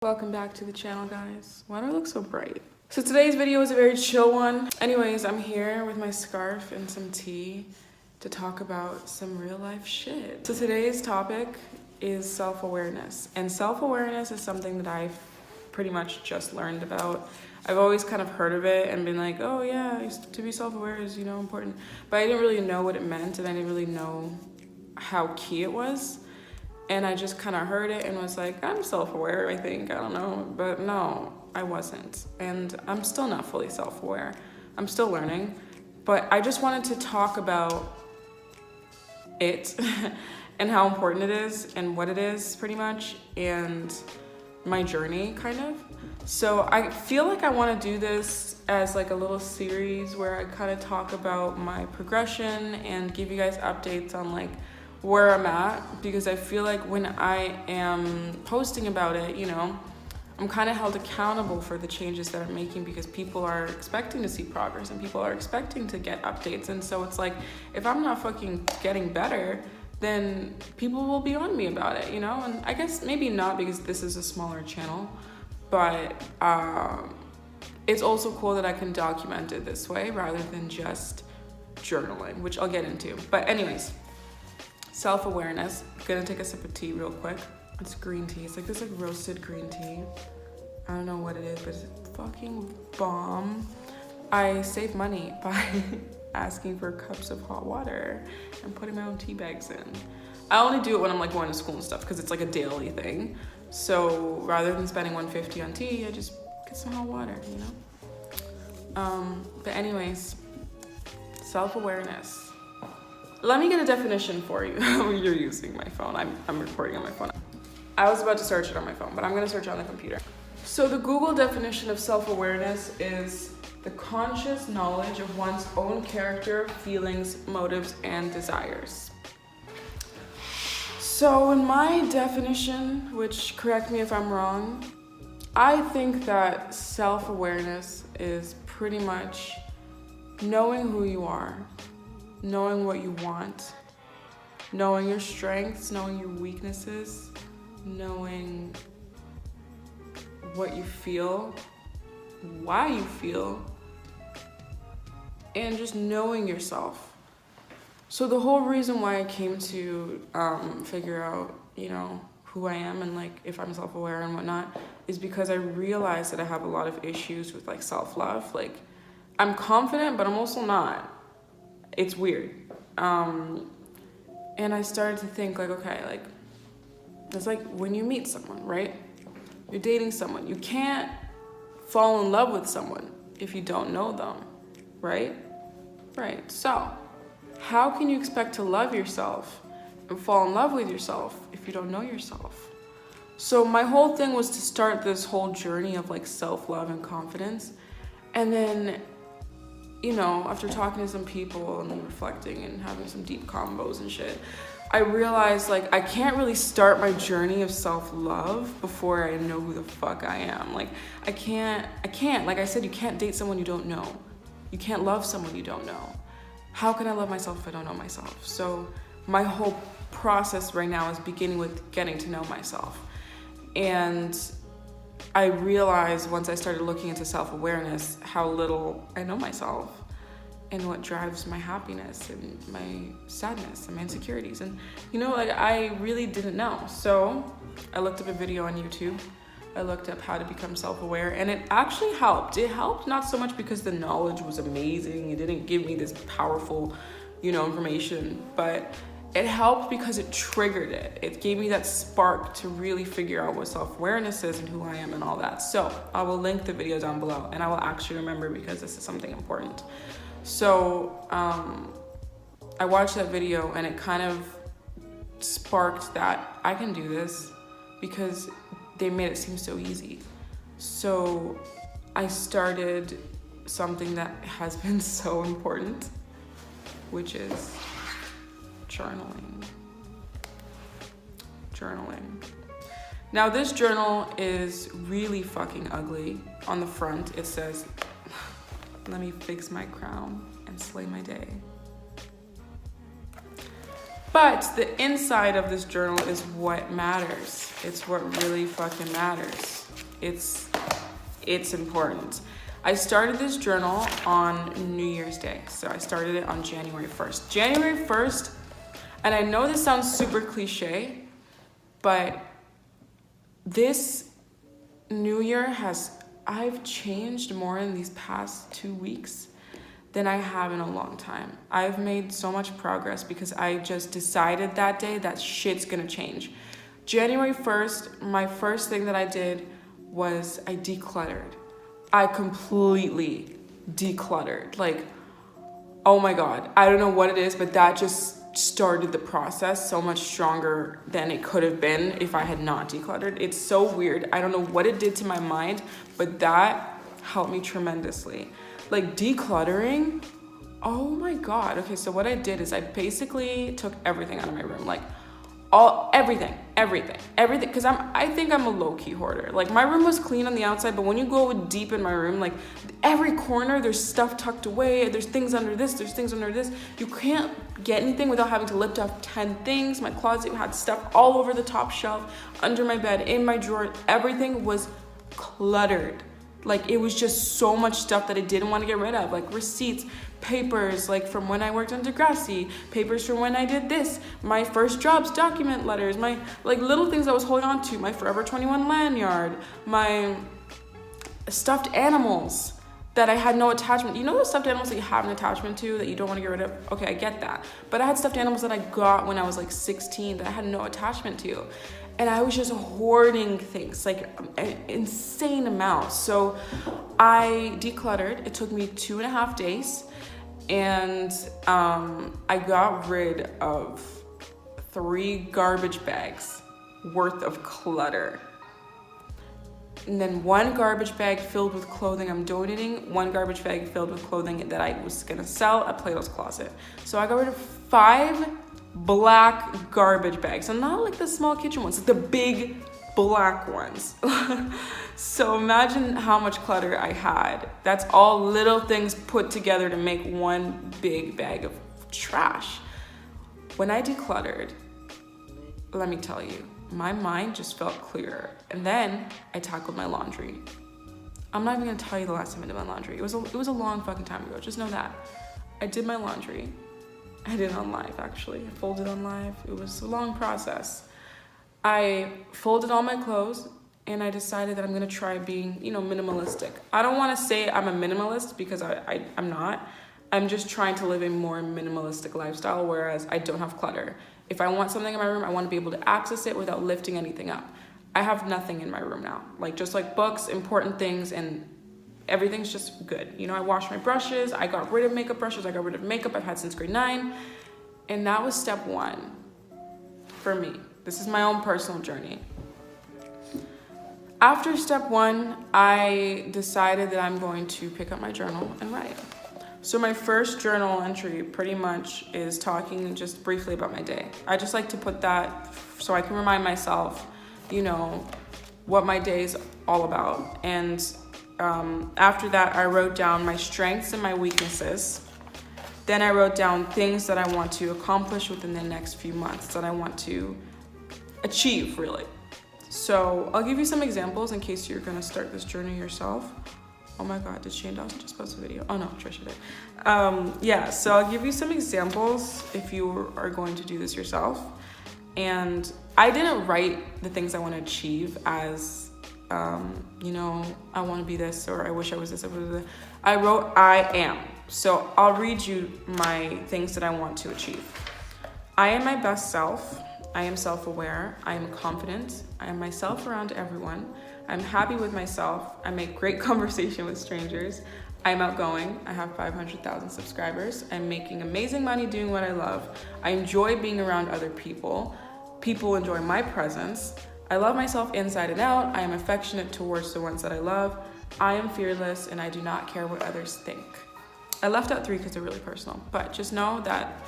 Welcome back to the channel, guys. Why do I look so bright? So today's video is a very chill one. Anyways, I'm here with my scarf and some tea to talk about some real life shit. So today's topic is self-awareness. And self-awareness is something that I've pretty much just learned about. I've always kind of heard of it and been like, oh yeah, to be self-aware is, important. But I didn't really know what it meant, and I didn't really know how key it was. And I just kind of heard it and was like, I'm self-aware, I think, I don't know. But no, I wasn't. And I'm still not fully self-aware. I'm still learning. But I just wanted to talk about it and how important it is and what it is, pretty much, and my journey, kind of. So I feel like I want to do this as like a little series where I kind of talk about my progression and give you guys updates on like where I'm at, because I feel like when I am posting about it, I'm kind of held accountable for the changes that I'm making, because people are expecting to see progress and people are expecting to get updates. And so it's like, if I'm not fucking getting better, then people will be on me about it, And I guess maybe not, because this is a smaller channel, but it's also cool that I can document it this way rather than just journaling, which I'll get into. But anyways, self-awareness. I'm gonna take a sip of tea real quick. It's green tea. It's like this like roasted green tea. I don't know what it is, but it's fucking bomb. I save money by asking for cups of hot water and putting my own tea bags in. I only do it when I'm like going to school and stuff, because it's like a daily thing. So rather than spending $150 on tea, I just get some hot water, But anyways, self-awareness. Let me get a definition for you. You're using my phone. I'm recording on my phone. I was about to search it on my phone, but I'm gonna search it on the computer. So the Google definition of self-awareness is the conscious knowledge of one's own character, feelings, motives, and desires. So in my definition, which correct me if I'm wrong, I think that self-awareness is pretty much knowing who you are, knowing what you want, knowing your strengths, knowing your weaknesses, knowing what you feel, why you feel, and just knowing yourself. So the whole reason why I came to figure out, who I am and like if I'm self-aware and whatnot is because I realized that I have a lot of issues with like self-love. Like, I'm confident, but I'm also not. It's weird. And I started to think like, okay, like, it's like when you meet someone, right? You're dating someone. You can't fall in love with someone if you don't know them, right? Right. So how can you expect to love yourself and fall in love with yourself if you don't know yourself? So my whole thing was to start this whole journey of like self-love and confidence. And then, after talking to some people and reflecting and having some deep combos and shit, I realized like I can't really start my journey of self-love before I know who the fuck I am. Like I can't, like I said, you can't date someone you don't know. You can't love someone you don't know. How can I love myself if I don't know myself? So my whole process right now is beginning with getting to know myself. And I realized once I started looking into self-awareness how little I know myself and what drives my happiness and my sadness and my insecurities. And I really didn't know. So I looked up a video on YouTube. I looked up how to become self-aware, and it actually helped. It helped not so much because the knowledge was amazing. It didn't give me this powerful, information, but it helped because it triggered it. It gave me that spark to really figure out what self-awareness is and who I am and all that. So I will link the video down below, and I will actually remember because this is something important. So I watched that video, and it kind of sparked that I can do this because they made it seem so easy. So I started something that has been so important, which is journaling. Now this journal is really fucking ugly. On the front it says, "Let me fix my crown and slay my day." But the inside of this journal is what matters. It's what really fucking matters. It's important. I started this journal on New Year's Day. So I started it on January 1st. January 1st, and I know this sounds super cliche, but this new year I've changed more in these past 2 weeks than I have in a long time. I've made so much progress because I just decided that day that shit's gonna change. January 1st, my first thing that I did was I decluttered. I completely decluttered. Like, oh my God, I don't know what it is, but that just started the process so much stronger than it could have been if I had not decluttered. It's so weird. I don't know what it did to my mind, but that helped me tremendously. Like decluttering, oh my God. Okay, so what I did is I basically took everything out of my room, like everything, because I think I'm a low-key hoarder. Like my room was clean on the outside, but when you go deep in my room, like every corner there's stuff tucked away, there's things under this, there's things under this. You can't get anything without having to lift up 10 things. My closet had stuff all over the top shelf, under my bed, in my drawer. Everything was cluttered. Like it was just so much stuff that I didn't want to get rid of, like receipts, papers, like from when I worked on Degrassi, papers from when I did this, my first jobs, document letters, my like little things I was holding on to, my Forever 21 lanyard, my stuffed animals that I had no attachment. You know those stuffed animals that you have an attachment to that you don't want to get rid of? Okay, I get that. But I had stuffed animals that I got when I was like 16 that I had no attachment to. And I was just hoarding things, like an insane amount. So I decluttered. It took me 2.5 days. And I got rid of 3 garbage bags worth of clutter. And then 1 garbage bag filled with clothing I'm donating, 1 garbage bag filled with clothing that I was gonna sell at Plato's Closet. So I got rid of 5 black garbage bags, and not like the small kitchen ones, like the big black ones. So imagine how much clutter I had. That's all little things put together to make one big bag of trash. When I decluttered, let me tell you, my mind just felt clearer. And then I tackled my laundry. I'm not even gonna tell you the last time I did my laundry. It was a long fucking time ago, just know that. I did my laundry. I did it on live, actually. I folded on live. It was a long process. I folded all my clothes and I decided that I'm gonna try being, minimalistic. I don't wanna say I'm a minimalist because I'm not. I'm just trying to live a more minimalistic lifestyle, whereas I don't have clutter. If I want something in my room, I wanna be able to access it without lifting anything up. I have nothing in my room now. Just like books, important things, and everything's just good. I washed my brushes. I got rid of makeup brushes. I got rid of makeup I've had since grade 9. And that was step 1 for me. This is my own personal journey. After step 1, I decided that I'm going to pick up my journal and write. So my first journal entry pretty much is talking just briefly about my day. I just like to put that so I can remind myself, what my day is all about. And after that, I wrote down my strengths and my weaknesses. Then I wrote down things that I want to accomplish within the next few months, that I want to achieve, really. So I'll give you some examples in case you're gonna start this journey yourself. Oh my God, did Shane Dawson just post a video? Oh no, Trisha did. So I'll give you some examples if you are going to do this yourself. And I didn't write the things I want to achieve as I want to be this, or I wish I was this. I wrote I am. So I'll read you my things that I want to achieve. I am my best self. I am self-aware. I am confident. I am myself around everyone. I'm happy with myself. I make great conversation with strangers. I'm outgoing. I have 500,000 subscribers. I'm making amazing money doing what I love. I enjoy being around other people. People enjoy my presence. I love myself inside and out. I am affectionate towards the ones that I love. I am fearless and I do not care what others think. I left out 3 because they're really personal, but just know that,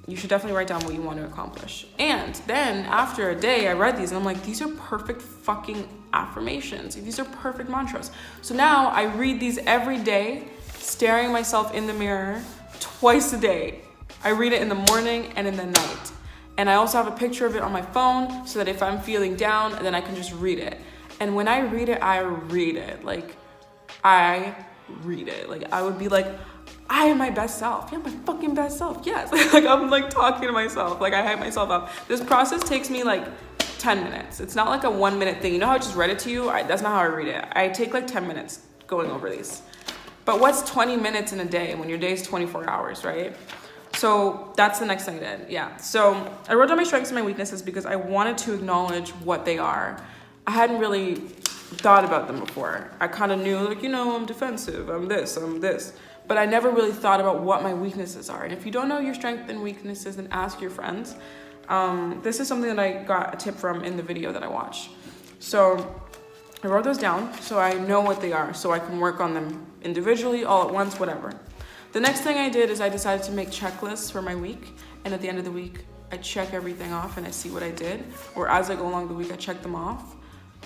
you should definitely write down what you want to accomplish. And then after a day, I read these and I'm like, these are perfect fucking affirmations. These are perfect mantras. So now I read these every day, staring myself in the mirror twice a day. I read it in the morning and in the night. And I also have a picture of it on my phone so that if I'm feeling down, then I can just read it. And when I read it, I read it. Like, I read it. Like, I would be like, I am my best self. Yeah, my fucking best self. Yes. Like, I'm like talking to myself. Like, I hype myself up. This process takes me like 10 minutes. It's not like a 1 minute thing. You know how I just read it to you? That's not how I read it. I take like 10 minutes going over these. But what's 20 minutes in a day when your day is 24 hours, right? So that's the next thing I did. Yeah. So I wrote down my strengths and my weaknesses because I wanted to acknowledge what they are. I hadn't really thought about them before. I kind of knew, like, you know, I'm defensive, I'm this. But I never really thought about what my weaknesses are. And if you don't know your strengths and weaknesses, then ask your friends. This is something that I got a tip from in the video that I watched. So I wrote those down so I know what they are, so I can work on them individually, all at once, whatever. The next thing I did is I decided to make checklists for my week. And at the end of the week, I check everything off and I see what I did. Or as I go along the week, I check them off.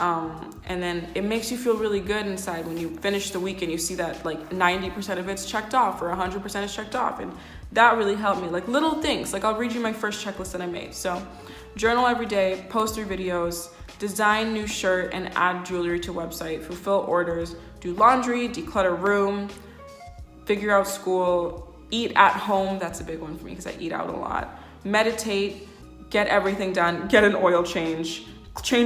And then it makes you feel really good inside when you finish the week and you see that like 90% of it's checked off or 100% is checked off. And that really helped me. Like little things, like I'll read you my first checklist that I made. So journal every day, post 3 videos, design new shirt and add jewelry to website, fulfill orders, do laundry, declutter room, figure out school, eat at home. That's a big one for me because I eat out a lot. Meditate, get everything done, get an oil change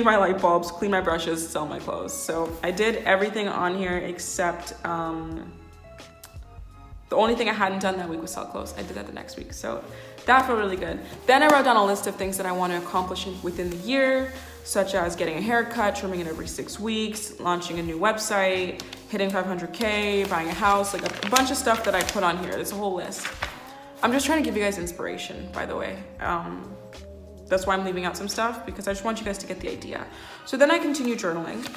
my light bulbs, clean my brushes, sell my clothes. So I did everything on here except the only thing I hadn't done that week was sell clothes. I did that the next week. So that felt really good. Then I wrote down a list of things that I want to accomplish within the year, such as getting a haircut, trimming it every 6 weeks, launching a new website, hitting 500K, buying a house, like a bunch of stuff that I put on here. There's a whole list. I'm just trying to give you guys inspiration, by the way. That's why I'm leaving out some stuff, because I just want you guys to get the idea. So then I continue journaling.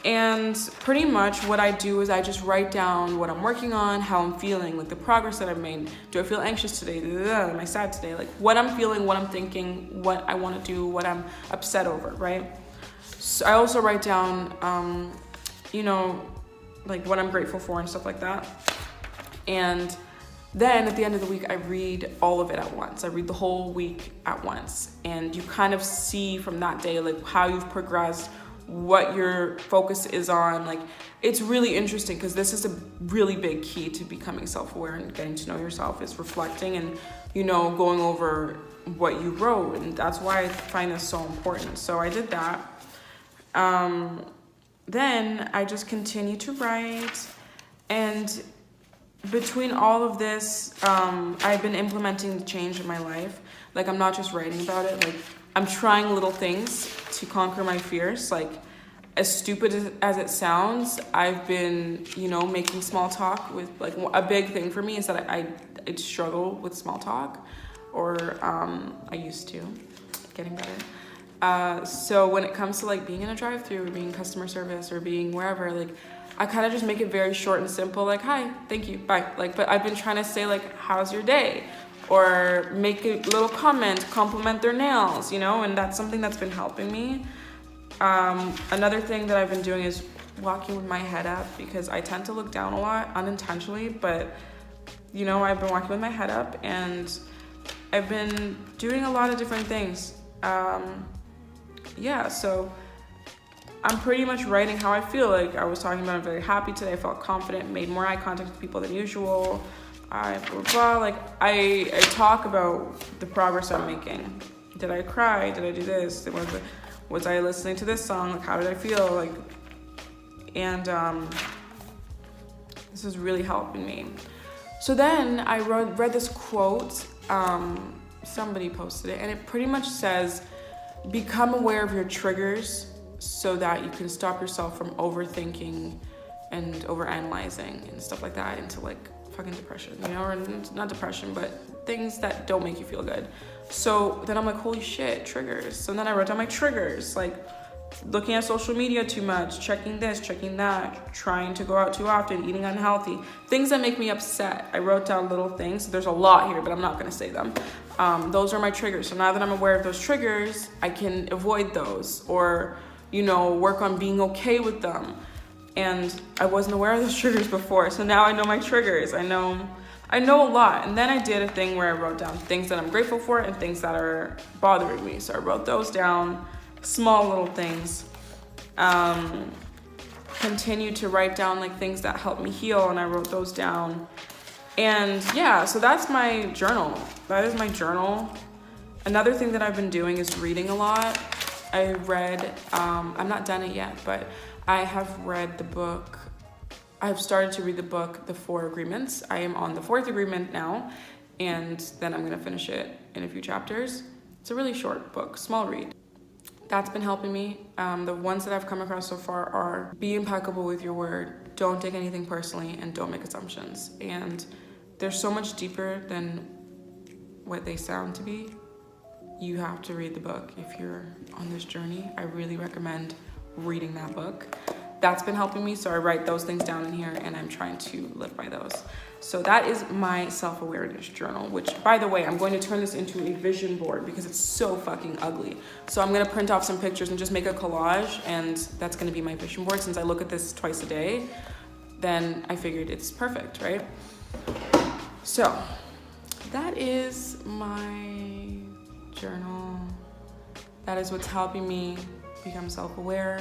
And pretty much what I do is I just write down what I'm working on, how I'm feeling, like the progress that I've made. Do I feel anxious today? Am I sad today? Like what I'm feeling, what I'm thinking, what I want to do, what I'm upset over, right? So I also write down, you know, like what I'm grateful for and stuff like that. And then at the end of the week, I read all of it at once. I read the whole week at once. And you kind of see from that day, like how you've progressed, what your focus is on. Like it's really interesting because this is a really big key to becoming self-aware and getting to know yourself, is reflecting and, you know, going over what you wrote. And that's why I find this so important. So I did that. Then I just continued to write, and between all of this, I've been implementing the change in my life. Like I'm not just writing about it, like I'm trying little things to conquer my fears. Like as stupid as it sounds, I've been, you know, making small talk with, like a big thing for me is that I struggle with small talk, or I used to, getting better. So when it comes to like being in a drive-thru or being customer service or being wherever, like I kind of just make it very short and simple, like, hi, thank you, bye. Like, but I've been trying to say like, how's your day? Or make a little comment, compliment their nails, you know, and that's something that's been helping me. Another thing that I've been doing is walking with my head up, because I tend to look down a lot unintentionally, but you know, I've been walking with my head up and I've been doing a lot of different things. Yeah, so I'm pretty much writing how I feel. Like I was talking about, I'm very happy today. I felt confident, made more eye contact with people than usual. Blah, blah, blah. Like I talk about the progress I'm making. Did I cry? Did I do this? Was I listening to this song? Like how did I feel? Like, and this is really helping me. So then I read this quote. Somebody posted it, and it pretty much says, become aware of your triggers so that you can stop yourself from overthinking and overanalyzing and stuff like that into like fucking depression, you know, or not depression, but things that don't make you feel good. So then I'm like, holy shit, triggers. So then I wrote down my triggers, like looking at social media too much, checking this, checking that, trying to go out too often, eating unhealthy, things that make me upset. I wrote down little things. There's a lot here, but I'm not gonna say them. Those are my triggers. So now that I'm aware of those triggers, I can avoid those, or, you know, work on being okay with them. And I wasn't aware of those triggers before. So now I know my triggers. I know I know a lot. And then I did a thing where I wrote down things that I'm grateful for and things that are bothering me. So I wrote those down, small little things. Continue to write down like things that help me heal, and I wrote those down. And yeah, so that's my journal. That is my journal. Another thing that I've been doing is reading a lot. I read, I'm not done it yet, but I have read the book. I've started to read the book, The 4 Agreements. I am on the 4th agreement now, and then I'm gonna finish it in a few chapters. It's a really short book, small read. That's been helping me. The ones that I've come across so far are be impeccable with your word, don't take anything personally, and don't make assumptions. And they're so much deeper than what they sound to be. You have to read the book if you're on this journey. I really recommend reading that book. That's been helping me, so I write those things down in here, and I'm trying to live by those. So that is my self-awareness journal, which, by the way, I'm going to turn this into a vision board because it's so fucking ugly. So I'm gonna print off some pictures and just make a collage, and that's gonna be my vision board. Since I look at this twice a day, then I figured it's perfect, right? So that is my journal. That is what's helping me become self-aware.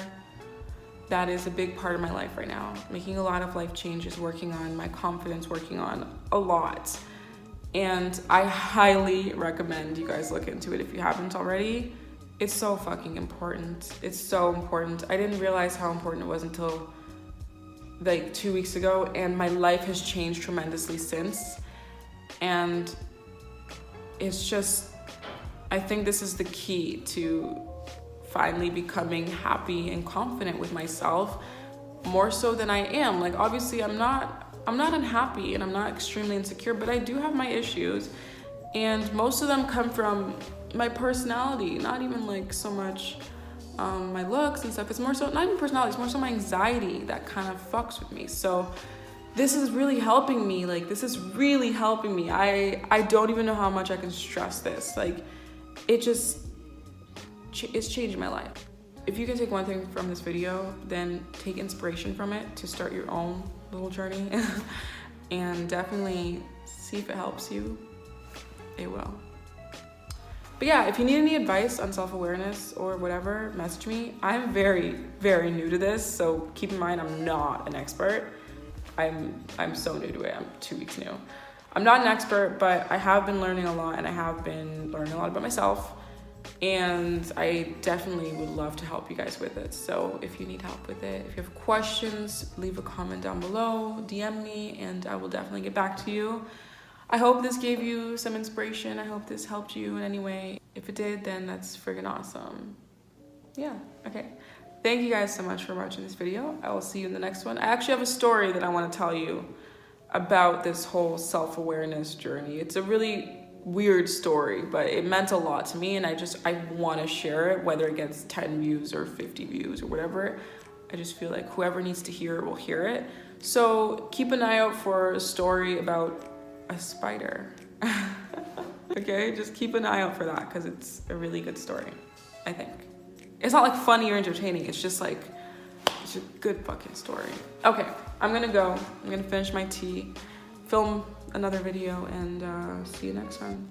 That is a big part of my life right now. Making a lot of life changes, working on my confidence, working on a lot. And I highly recommend you guys look into it if you haven't already. It's so fucking important. It's so important. I didn't realize how important it was until like 2 weeks ago, and my life has changed tremendously since. And it's just, I think this is the key to finally becoming happy and confident with myself, more so than I am. Like, obviously I'm not unhappy and I'm not extremely insecure, but I do have my issues, and most of them come from my personality, not even like so much my looks and stuff. It's more so, not even personality, it's more so my anxiety that kind of fucks with me. So this is really helping me. Like, this is really helping me. I don't even know how much I can stress this. Like, it just, it's changing my life. If you can take one thing from this video, then take inspiration from it to start your own little journey and definitely see if it helps you. It will. But yeah, if you need any advice on self-awareness or whatever, message me. I'm very, very new to this, so keep in mind I'm not an expert. I'm so new to it. I'm 2 weeks new. I'm not an expert, but I have been learning a lot, and I have been learning a lot about myself. And I definitely would love to help you guys with it. So if you need help with it, if you have questions, leave a comment down below, DM me, and I will definitely get back to you. I hope this gave you some inspiration. I hope this helped you in any way. If it did, then that's friggin' awesome. Yeah, okay. Thank you guys so much for watching this video. I will see you in the next one. I actually have a story that I want to tell you about this whole self-awareness journey. It's a really weird story, but it meant a lot to me, and I want to share it, whether it gets 10 views or 50 views or whatever. I just feel like whoever needs to hear it will hear it. So keep an eye out for a story about a spider. Okay, just keep an eye out for that, because it's a really good story, I think. It's not like funny or entertaining, it's just like, it's a good fucking story. Okay, I'm gonna go. I'm gonna finish my tea, film another video, and see you next time.